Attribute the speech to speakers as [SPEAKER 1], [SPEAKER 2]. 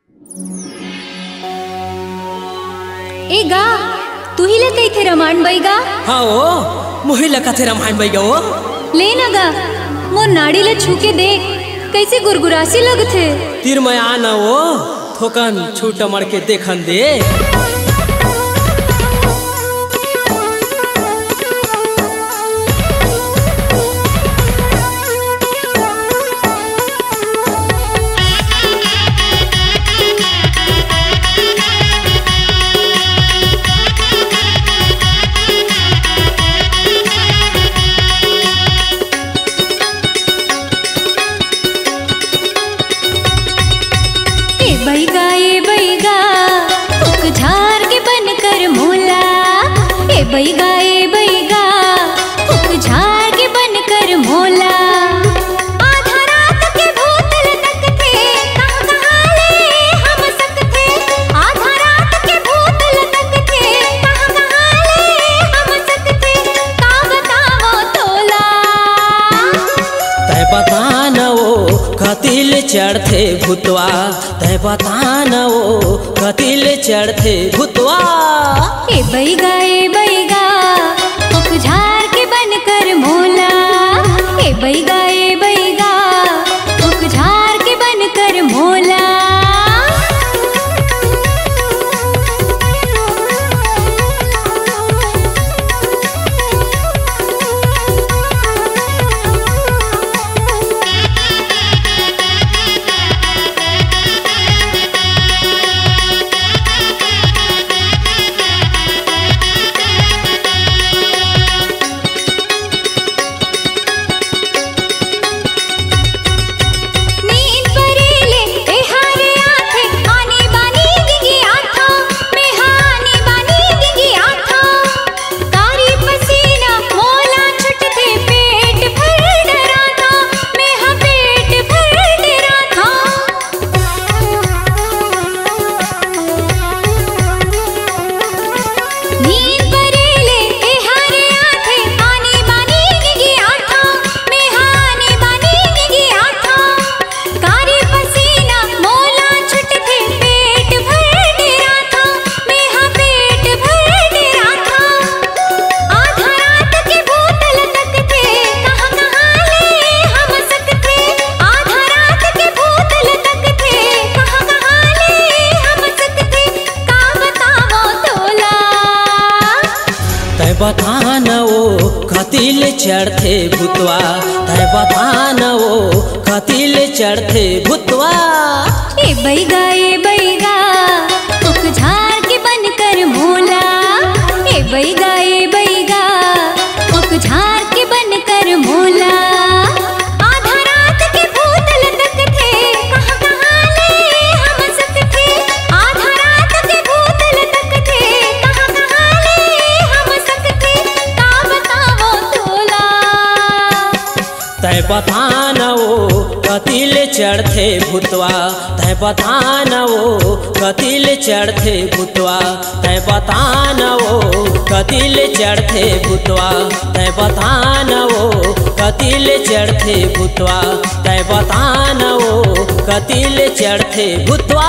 [SPEAKER 1] ए गा तू ही लकई थे रामायण बैगा।
[SPEAKER 2] हाँ ओ मोही लका थे रामायण बैगा ओ
[SPEAKER 1] ले ना गा मोर नाड़ी ला छू के देख कैसे गुरगुरासी लगथे।
[SPEAKER 2] तीर मैं आना ओ थोकन छूट मर के देखन दे।
[SPEAKER 1] बैगा ए बैगा फुक झाड़ के बनकर मोला आधा रात के भूत लटक थे कहाँ ले हम सकते। आधा रात के भूत लटक थे कहाँ ले हम सकते। का बताओ तोला
[SPEAKER 2] तय बता न वो कतिल चढ़ते भूतवा। तय बता न वो कतिल चढ़ते भूतवा।
[SPEAKER 1] ए बैगा झार के बनकर मोला। ए बैगा फुक झार के बनकर मोला।
[SPEAKER 2] बता न वो कतिल चढ़ते भूतवा। तय बता न वो कतिल चढ़ते भूतवा।
[SPEAKER 1] ए बैगा फुक झाड़ के बनकर मोला। ए बैगा फुक झाड़ के बनकर मोला। आधा रात के भूत लटक थे कहाँ ले हम सकते। आधा रात के भूत लटक थे कहाँ ले हम सकते। का बताओ तोला
[SPEAKER 2] तय बता न वो कतिल चढ़ते भूतवा। तय बता न वो कतिल चढ़ते भूतवा। तय बता न वो कतिल चढ़ते भूतवा। तय बता न वो कतिल चढ़ते भूतवा। तय बता न वो कतिल चढ़ते भूतवा।